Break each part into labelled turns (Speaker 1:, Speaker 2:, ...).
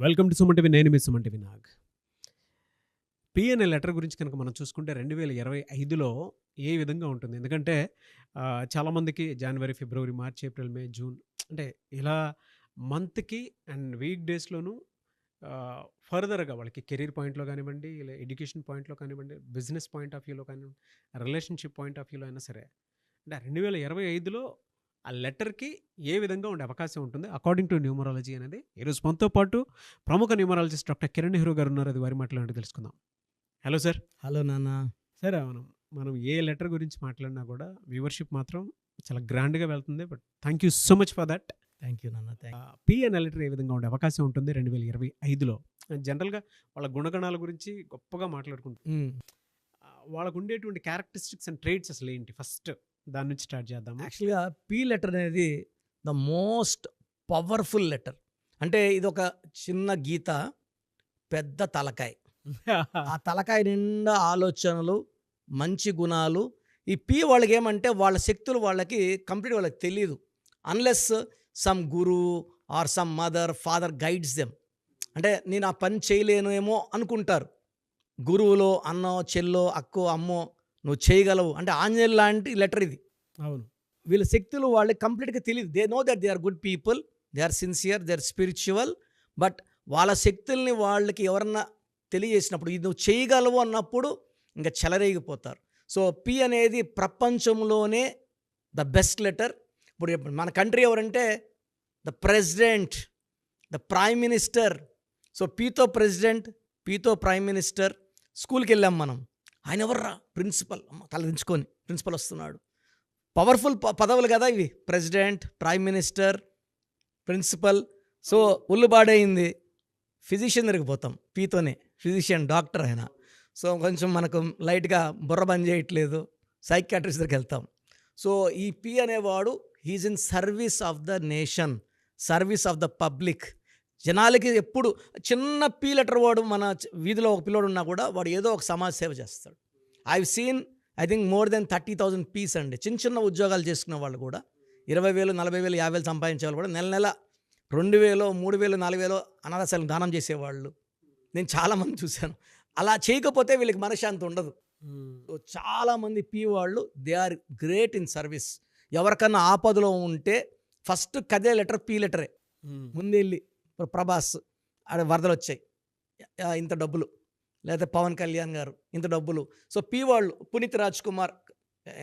Speaker 1: Welcome to Suman TV. నేను మీ Suman TV Nag. పిఎన్ఎ letter గురించి కనుక మనం చూసుకుంటే 2025లో ఏ విధంగా ఉంటుంది? ఎందుకంటే చాలామందికి జనవరి, ఫిబ్రవరి, మార్చ్, ఏప్రిల్, మే, జూన్ అంటే ఇలా మంత్‌కి అండ్ వీక్ డేస్‌లోనూ ఫర్దర్‌గా వాళ్ళకి కెరీర్ పాయింట్‌లో కానివ్వండి, ఇలా ఎడ్యుకేషన్ పాయింట్‌లో కానివ్వండి, బిజినెస్ పాయింట్ ఆఫ్ వ్యూలో కానివ్వండి, రిలేషన్‌షిప్ పాయింట్ ఆఫ్ వ్యూలో అయినా సరే. అంటే 2025లో ఆ లెటర్‌కి ఏ విధంగా ఉండే అవకాశం ఉంటుంది అకార్డింగ్ టు న్యూమరాలజీ అనేది ఈరోజు మనతో పాటు ప్రముఖ న్యూమరాలజిస్ట్ డాక్టర్ కిరణ్ నెహ్రూ గారు ఉన్నారు. అది వారి మాటలో తెలుసుకుందాం. Hello sir.
Speaker 2: హలో నాన్న.
Speaker 1: సార్ మనం ఏ లెటర్ గురించి మాట్లాడినా కూడా వ్యూవర్షిప్ మాత్రం చాలా గ్రాండ్‌గా వెళ్తుంది. But thank you so much for that.
Speaker 2: Thank you నాన్న.
Speaker 1: పిఎన్ఎ లెటర్ ఏ విధంగా ఉండే అవకాశం ఉంటుంది 2025లో? జనరల్‌గా వాళ్ళ గుణగణాల గురించి గొప్పగా మాట్లాడుకుంటాం. వాళ్ళకు ఉండేటువంటి క్యారెక్టరిస్టిక్స్ అండ్ ట్రేట్స్ అసలు ఏంటి? ఫస్ట్ దాని నుంచి స్టార్ట్ చేద్దాము.
Speaker 2: యాక్చువల్‌గా పి లెటర్ అనేది ద మోస్ట్ పవర్ఫుల్ లెటర్. అంటే ఇది ఒక చిన్న గీత, పెద్ద తలకాయ. ఆ తలకాయ నిండా ఆలోచనలు, మంచి గుణాలు. ఈ పి వాళ్ళకి ఏమంటే వాళ్ళ శక్తులు వాళ్ళకి కంప్లీట్ వాళ్ళకి తెలియదు. Unless some guru or some mother, father guides them. అంటే నేను ఆ పని చేయలేను ఏమో అనుకుంటారు. గురువులో అన్నో, చెల్లో, అక్కో, అమ్మో నువ్వు చేయగలవు అంటే ఆంజనేయులు లాంటి లెటర్ ఇది.
Speaker 1: అవును.
Speaker 2: వీళ్ళ శక్తులు వాళ్ళకి కంప్లీట్గా తెలియదు. They know that they are good people, they are sincere, they are spiritual. But వాళ్ళ శక్తుల్ని వాళ్ళకి ఎవరన్నా తెలియజేసినప్పుడు ఇది నువ్వు చేయగలవు అన్నప్పుడు ఇంకా చెలరేగిపోతారు. సో పి అనేది ప్రపంచంలోనే ద బెస్ట్ లెటర్. ఇప్పుడు మన కంట్రీ ఎవరంటే the president, the prime minister. So పీతో ప్రెసిడెంట్, పీతో ప్రైమ్ మినిస్టర్. స్కూల్కి వెళ్ళాం మనం, ఆయన ఎవర్రా? ప్రిన్సిపల్. అమ్మ తల దించుకొని ప్రిన్సిపల్ వస్తున్నాడు. పవర్ఫుల్ పదవులు కదా ఇవి, president, prime minister, principal. So ఒళ్ళు బాడైంది, ఫిజిషియన్ దగ్గరికి పోతాం పీతోనే. ఫిజిషియన్, డాక్టర్ ఆయన. సో కొంచెం మనకు లైట్గా బుర్ర పని చేయట్లేదు, సైకియాట్రిస్ట్ దగ్గరికి వెళ్తాం. సో ఈ పి అనేవాడు he's in service of the nation, service of the public. జనాలకి ఎప్పుడు చిన్న పీ లెటర్ వాడు, మన వీధిలో ఒక పిల్లోడు ఉన్నా కూడా వాడు ఏదో ఒక సమాజ సేవ చేస్తాడు. I seen I think more than 30,000 P's అండి. చిన్న చిన్న ఉద్యోగాలు చేసుకునే వాళ్ళు కూడా 20,000, 40,000, 50,000 సంపాదించే వాళ్ళు కూడా నెల నెల 2,000, 3,000, 4,000 అనాథాశ్రమాలకు దానం చేసేవాళ్ళు నేను చాలామంది చూశాను. అలా చేయకపోతే వీళ్ళకి మనశ్శాంతి ఉండదు. సో చాలామంది పీ వాళ్ళు they are great in service. ఎవరికన్నా ఆపదలో ఉంటే ఫస్ట్ కదే లెటర్ పీ లెటరే. ముందెళ్ళి ప్రభాస్ ఆడ వరదలు వచ్చాయి, ఇంత డబ్బులు, లేదా పవన్ కళ్యాణ్ గారు ఇంత డబ్బులు. సో పీ వాళ్ళు, పునీత్ రాజ్ కుమార్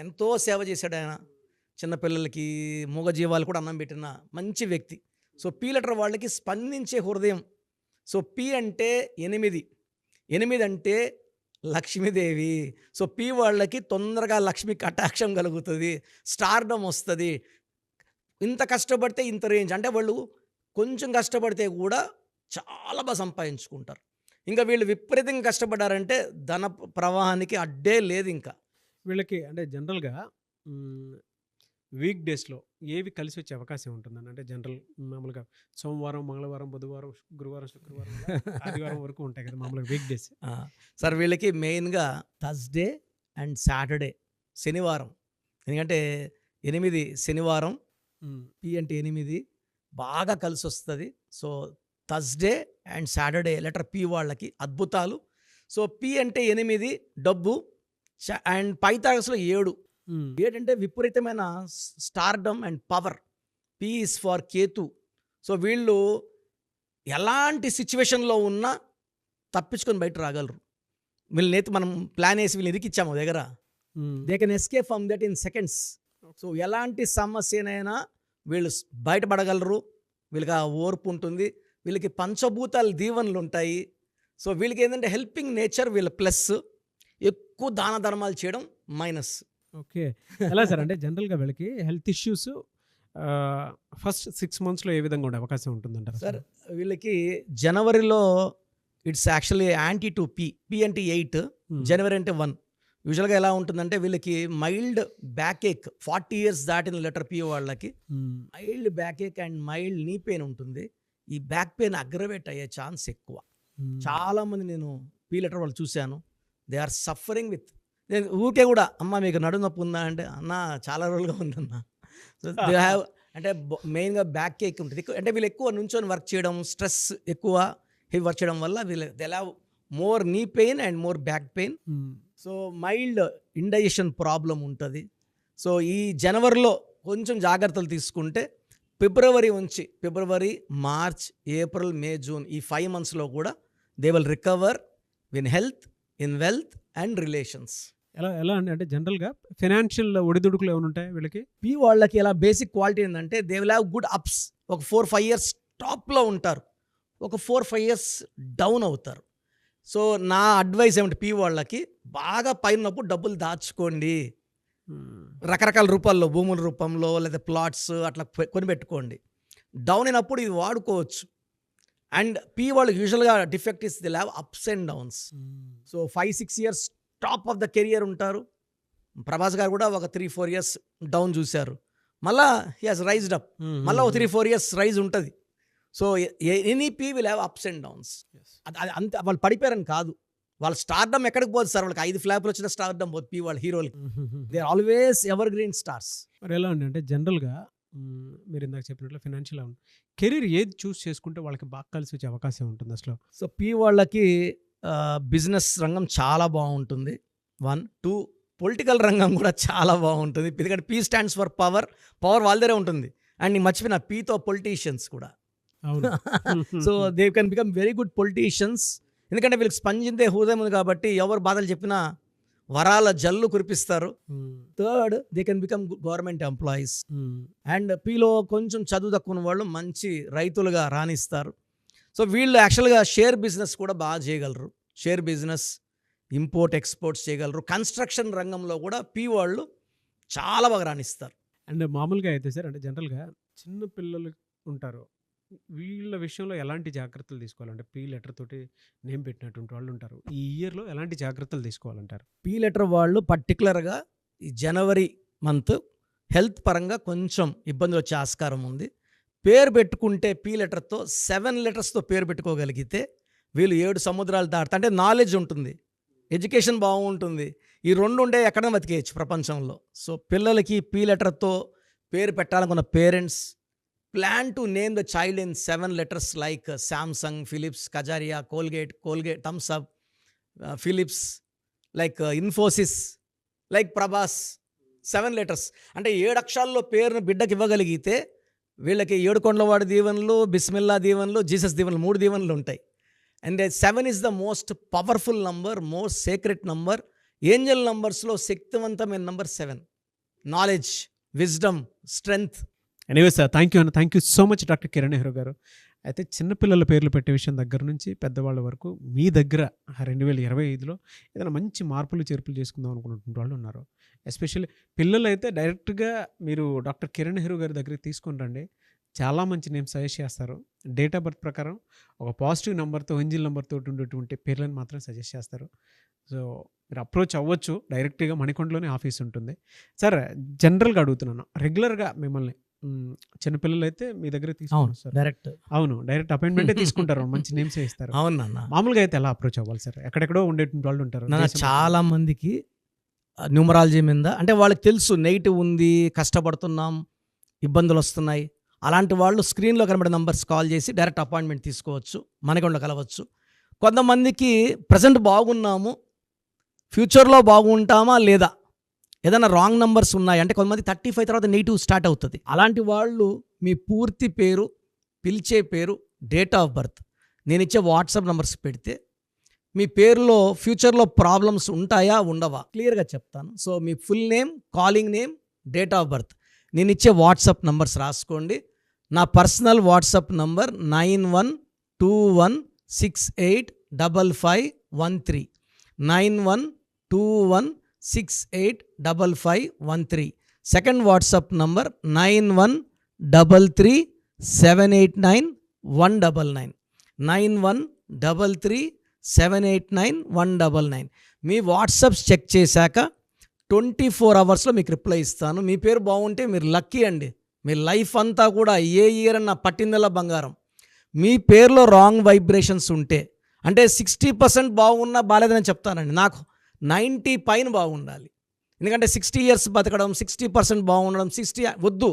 Speaker 2: ఎంతో సేవ చేశాడు ఆయన. చిన్నపిల్లలకి, మూగజీవాలు కూడా అన్నం పెట్టిన మంచి వ్యక్తి. సో పీ లెటర్ వాళ్ళకి స్పందించే హృదయం. సో పి అంటే 8, 8 అంటే లక్ష్మీదేవి. సో పి వాళ్ళకి తొందరగా లక్ష్మి కటాక్షం కలుగుతుంది, స్టార్డమ్ వస్తుంది. ఇంత కష్టపడితే ఇంత రేంజ్ అంటే వాళ్ళు కొంచెం కష్టపడితే కూడా చాలా బాగా సంపాదించుకుంటారు. ఇంకా వీళ్ళు విపరీతంగా కష్టపడ్డారంటే ధన ప్రవాహానికి అడ్డే లేదు. ఇంకా
Speaker 1: వీళ్ళకి అంటే జనరల్‌గా వీక్ డేస్‌లో ఏవి కలిసి వచ్చే అవకాశం ఉంటుందని? అంటే జనరల్ మామూలుగా సోమవారం, మంగళవారం, బుధవారం, గురువారం, శుక్రవారం, ఆదివారం వరకు ఉంటాయి కదా మామూలుగా వీక్ డేస్.
Speaker 2: సార్ వీళ్ళకి మెయిన్గా థర్స్డే అండ్ సాటర్డే, శనివారం. ఎందుకంటే 8 శనివారం, పి అంటే 8 బాగా కలిసి వస్తుంది. So Thursday and Saturday letter P వాళ్ళకి అద్భుతాలు. సో పి అంటే 8 డబ్బు, అండ్ పైథాగరస్లో 7. 7 అంటే విపరీతమైన stardom and power. P is for Ketu. So వీళ్ళు ఎలాంటి సిచ్యువేషన్లో ఉన్నా తప్పించుకొని బయట రాగలరు. వీళ్ళనైతే మనం ప్లాన్ వేసి వీళ్ళని ఇరికిచ్చాము దగ్గర, they can escape from that in seconds. So ఎలాంటి సమస్యనైనా వీళ్ళు బయటపడగలరు. వీళ్ళకి ఆ ఓర్పు ఉంటుంది. వీళ్ళకి పంచభూతాల దీవెనలు ఉంటాయి. సో వీళ్ళకి ఏంటంటే హెల్పింగ్ నేచర్ వీళ్ళ ప్లస్, ఎక్కువ దాన ధర్మాలు చేయడం మైనస్.
Speaker 1: ఓకే. ఎలా సార్ అంటే జనరల్‌గా వీళ్ళకి హెల్త్ ఇష్యూస్ ఫస్ట్ 6 మంత్స్‌లో ఏ విధంగా ఉండే అవకాశం ఉంటుందంటారు
Speaker 2: సార్? వీళ్ళకి జనవరిలో it's actually anti to P. P అంటే 8, జనవరి అంటే 1. యూజువల్గా ఎలా ఉంటుందంటే వీళ్ళకి మైల్డ్ బ్యాక్ ఏక్, 40 years దాటిన లెటర్ పి వాళ్ళకి mild back ache and mild knee pain ఉంటుంది. ఈ బ్యాక్ పెయిన్ అగ్రవేట్ అయ్యే ఛాన్స్ ఎక్కువ. చాలామంది నేను పి లెటర్ వాళ్ళు చూశాను, దే ఆర్ సఫరింగ్ విత్. నేను ఊరికే కూడా అమ్మ మీకు నడుము నొప్పి ఉందా అంటే అన్న చాలా రోజులుగా ఉందన్న. సో దే హ్యావ్ అంటే మెయిన్గా బ్యాక్ ఏక్ ఉంటుంది. అంటే వీళ్ళు ఎక్కువ నుంచొని వర్క్ చేయడం, స్ట్రెస్ ఎక్కువ, హెవీ వర్క్ చేయడం వల్ల they have more knee pain and more back pain. So mild indigestion problem ఉంటుంది. సో ఈ జనవరిలో కొంచెం జాగ్రత్తలు తీసుకుంటే ఫిబ్రవరి, మార్చ్, ఏప్రిల్, మే, జూన్ ఈ 5 monthsలో కూడా they will recover in health, in wealth and relations.
Speaker 1: ఎలా అండి? అంటే జనరల్గా ఫైనాన్షియల్ ఒడిదుడుకులు ఏమైనా ఉంటాయి వీళ్ళకి?
Speaker 2: వాళ్ళకి ఎలా బేసిక్ క్వాలిటీ ఏంటంటే they will have good ups. ఒక 4-5 years టాప్లో ఉంటారు, ఒక 4-5 years డౌన్ అవుతారు. సో నా అడ్వైస్ ఏమిటి వాళ్ళకి, బాగా పైనప్పుడు డబ్బులు దాచుకోండి. రకరకాల రూపాల్లో, భూముల రూపంలో లేదా ప్లాట్స్ అట్లా కొనిపెట్టుకోండి. డౌన్ అయినప్పుడు ఇది వాడుకోవచ్చు. అండ్ వాళ్ళు యూజువల్గా defect is they have ups and downs. So 5-6 years top of the career ఉంటారు. ప్రభాస్ గారు కూడా ఒక 3-4 years డౌన్ చూశారు, మళ్ళా హీ హాజ్ రైజ్డ్ అప్, మళ్ళీ ఒక 3-4 years రైజ్ ఉంటుంది. So any will have ups and downs. అది అంతే, వాళ్ళు పడిపోయారని కాదు, వాళ్ళ స్టార్డమ్ ఎక్కడికి పోదు సార్, వాళ్ళకి 5 ఫ్లాప్లు వచ్చిన స్టార్డమ్ పోదు వాళ్ళ హీరోలకి. They are always evergreen stars.
Speaker 1: మరి ఎలా అండి? అంటే జనరల్గా మీరు ఇందాక చెప్పినట్లు ఫైనాన్షియల్ కెరీర్ ఏది చూస్ చేసుకుంటే వాళ్ళకి బాగా కలిసి వచ్చే అవకాశం ఉంటుంది అసలు?
Speaker 2: సో వాళ్ళకి బిజినెస్ రంగం చాలా బాగుంటుంది. 1, 2 పొలిటికల్ రంగం కూడా చాలా బాగుంటుంది. ఎందుకంటే పీ స్టాండ్స్ ఫర్ పవర్ వాళ్ళ దగ్గరే ఉంటుంది. అండ్ నేను మర్చిపోయిన పీతో పొలిటీషియన్స్ కూడా. So they can become very good politicians. ఎందుకంటే వీళ్ళకి స్పందించే హృదయం ఉంది కాబట్టి ఎవరు బాధలు చెప్పినా వరాల జల్లు కురిపిస్తారు. Third, they can become government employees. And పీలో కొంచెం చదువు తక్కువ వాళ్ళు మంచి రైతులుగా రాణిస్తారు. సో వీళ్ళు యాక్చువల్గా షేర్ బిజినెస్ కూడా బాగా చేయగలరు. షేర్ బిజినెస్, ఇంపోర్ట్ ఎక్స్పోర్ట్స్ చేయగలరు. కన్స్ట్రక్షన్ రంగంలో కూడా వాళ్ళు చాలా బాగా రాణిస్తారు.
Speaker 1: అండ్ మామూలుగా అయితే సార్, అంటే జనరల్గా చిన్న పిల్లలు ఉంటారు, వీళ్ళ విషయంలో ఎలాంటి జాగ్రత్తలు తీసుకోవాలంటే లెటర్ తోటి నేమ్ పెట్టినటువంటి వాళ్ళు ఉంటారు, ఈ ఇయర్లో ఎలాంటి జాగ్రత్తలు తీసుకోవాలంటారు?
Speaker 2: లెటర్ వాళ్ళు పర్టికులర్గా ఈ జనవరి మంత్ హెల్త్ పరంగా కొంచెం ఇబ్బంది వచ్చే ఆస్కారం ఉంది. పేరు పెట్టుకుంటే లెటర్తో 7 letersతో పేరు పెట్టుకోగలిగితే వీళ్ళు 7 సముద్రాలు దాటుతా. అంటే నాలెడ్జ్ ఉంటుంది, ఎడ్యుకేషన్ బాగుంటుంది. ఈ 2 ఉండే ఎక్కడైనా బతికేయచ్చు ప్రపంచంలో. సో పిల్లలకి లెటర్తో పేరు పెట్టాలనుకున్న parents plan to name the child in 7 letters like Samsung, Philips, Kajaria, Colgate, Thums Up, Philips, like Infosys, like Prabhas. 7 letters అంటే 7 అక్షరాల్లో పేరును బిడ్డకి ఇవ్వగలిగితే వీళ్ళకి 7 కొండలవాడి దీవెనలు, బిస్మిల్లా దీవెనలు, జీసస్ దీవెనలు, 3 దీవెనలు ఉంటాయి. And 7 is the most powerful number, most secret number. Angel నంబర్స్లో శక్తివంతమైన number 7. Knowledge, wisdom, strength.
Speaker 1: Anyway sir, thank you so much doctor Kiran Nehru గారు. అయితే చిన్నపిల్లల పేర్లు పెట్టే విషయం దగ్గర నుంచి పెద్దవాళ్ళ వరకు మీ దగ్గర 2025లో ఏదైనా మంచి మార్పులు చేర్పులు చేసుకుందాం అనుకున్నటువంటి వాళ్ళు ఉన్నారు. ఎస్పెషల్లీ పిల్లలు అయితే డైరెక్ట్గా మీరు డాక్టర్ కిరణ్ నెహ్రూ గారి దగ్గరికి తీసుకొని రండి, చాలా మంచి నేమ్ సజెస్ట్ చేస్తారు. డేట్ ఆఫ్ బర్త్ ప్రకారం ఒక పాజిటివ్ నెంబర్తో, ఏంజిల్ నెంబర్తో ఉండేటువంటి పేర్లను మాత్రం సజెస్ట్ చేస్తారు. సో మీరు అప్రోచ్ అవ్వచ్చు, డైరెక్ట్గా మణికొండలోనే ఆఫీస్ ఉంటుంది. సార్ జనరల్గా అడుగుతున్నాను, రెగ్యులర్గా మిమ్మల్ని చిన్నపిల్లలు అయితే మీ దగ్గర తీసుకుంటారు సార్? డైరెక్ట్ అపాయింట్మెంటే తీసుకుంటారు, మంచి నేమ్స్ ఇస్తారు.
Speaker 2: అవునన్నా.
Speaker 1: మామూలుగా అయితే ఎలా అప్రోచ్ అవ్వాలి సార్? ఎక్కడెక్కడో ఉండేటువంటి వాళ్ళు ఉంటారు.
Speaker 2: చాలా మందికి న్యూమరాలజీ మీద అంటే వాళ్ళకి తెలుసు నెగిటివ్ ఉంది, కష్టపడుతున్నాం, ఇబ్బందులు వస్తున్నాయి. అలాంటి వాళ్ళు స్క్రీన్లో కనబడే నంబర్స్ కాల్ చేసి డైరెక్ట్ అపాయింట్మెంట్ తీసుకోవచ్చు, మనకొండ కలవచ్చు. కొంతమందికి ప్రజెంట్ బాగున్నాము, ఫ్యూచర్లో బాగుంటామా లేదా, ఏదైనా రాంగ్ నంబర్స్ ఉన్నాయి అంటే కొంతమంది 35 తర్వాత నెగిటివ్ స్టార్ట్ అవుతుంది. అలాంటి వాళ్ళు మీ పూర్తి పేరు, పిలిచే పేరు, డేట్ ఆఫ్ బర్త్, నేను ఇచ్చే వాట్సాప్ నంబర్స్ పెడితే మీ పేరులో ఫ్యూచర్లో ప్రాబ్లమ్స్ ఉంటాయా ఉండవా క్లియర్గా చెప్తాను. So me full name, calling name, date of birth, నేను ఇచ్చే వాట్సాప్ నంబర్స్ రాసుకోండి. నా personal WhatsApp number 9121685513, 9121685513. Second WhatsApp number 9133789199, 9133789199. మీ వాట్సాప్స్ చెక్ చేశాక 24 hours మీకు రిప్లై ఇస్తాను. మీ పేరు బాగుంటే మీరు లక్కీ అండి, మీ లైఫ్ అంతా కూడా ఏ ఇయర్ అన్న పట్టిందల్లా బంగారం. మీ పేరులో రాంగ్ వైబ్రేషన్స్ ఉంటే అంటే 60% బాగున్నా బాలేదని చెప్తానండి. నాకు 90 పైన బాగుండాలి. ఎందుకంటే 60 years బతకడం, 60% బాగుండడం, 60 వద్దు.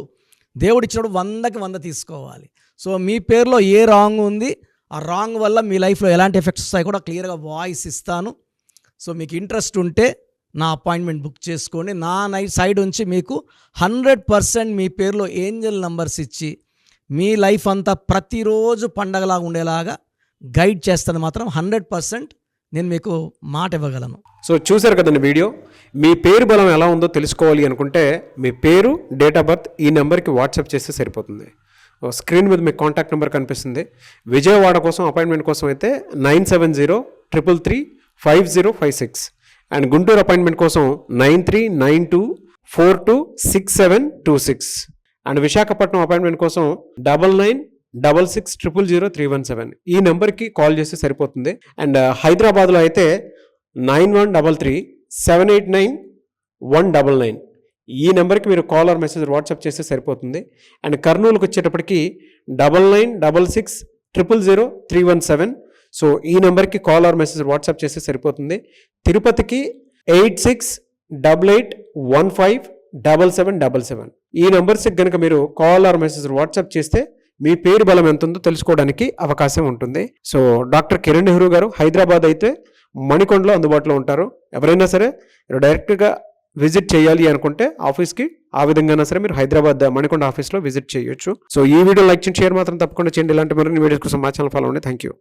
Speaker 2: దేవుడు ఇచ్చినప్పుడు 100కి 100 తీసుకోవాలి. సో మీ పేరులో ఏ రాంగ్ ఉంది ఆ రాంగ్ వల్ల మీ లైఫ్లో ఎలాంటి ఎఫెక్ట్స్ వస్తాయి కూడా క్లియర్గా వాయిస్ ఇస్తాను. సో మీకు ఇంట్రెస్ట్ ఉంటే నా అపాయింట్మెంట్ బుక్ చేసుకోండి. నా సైడ్ నుంచి మీకు 100% మీ పేరులో ఏంజల్ నంబర్స్ ఇచ్చి మీ లైఫ్ అంతా ప్రతిరోజు పండగలాగా ఉండేలాగా గైడ్ చేస్తాను. మాత్రం 100% నేను మీకు మాట ఇవ్వగలను.
Speaker 1: సో చూశారు కదండి వీడియో. మీ పేరు బలం ఎలా ఉందో తెలుసుకోవాలి అనుకుంటే మీ పేరు, డేట్ ఆఫ్ బర్త్ ఈ నెంబర్కి వాట్సాప్ చేస్తే సరిపోతుంది. స్క్రీన్ మీద మీకు కాంటాక్ట్ నెంబర్ కనిపిస్తుంది. విజయవాడ కోసం అపాయింట్మెంట్ కోసం అయితే 9703335056 అండ్ గుంటూరు అపాయింట్మెంట్ కోసం 9392426726 అండ్ విశాఖపట్నం అపాయింట్మెంట్ కోసం 9966000317 ఈ నెంబర్కి కాల్ చేస్తే సరిపోతుంది. అండ్ హైదరాబాద్లో అయితే 9133789199 ఈ నెంబర్కి మీరు కాల్ ఆర్ మెసేజ్ వాట్సాప్ చేస్తే సరిపోతుంది. అండ్ కర్నూలుకి వచ్చేటప్పటికి 9966000317 సో ఈ నెంబర్కి కాల్ ఆర్ మెసేజ్ వాట్సాప్ చేస్తే సరిపోతుంది. తిరుపతికి 8688157777 ఈ నెంబర్స్కి కనుక మీరు కాల్ ఆర్ మెసేజ్ వాట్సాప్ చేస్తే మీ పేరు బలం ఎంత ఉందో తెలుసుకోవడానికి అవకాశం ఉంటుంది. సో డాక్టర్ కిరణ్ నెహ్రూ గారు హైదరాబాద్ అయితే మణికొండలో అందుబాటులో ఉంటారు. ఎవరైనా సరే డైరెక్ట్గా విజిట్ చేయాలి అనుకుంటే ఆఫీస్కి ఆ విధంగా సరే మీరు హైదరాబాద్ మణికొండ ఆఫీస్లో విజిట్ చేయొచ్చు. సో ఈ వీడియో లైక్ చేయండి, షేర్ మాత్రం తప్పకుండా చేయండి. ఇలాంటి మరిన్ని వీడియోస్ కోసం మా ఛానల్ ఫాలో అవ్వండి. Thank you.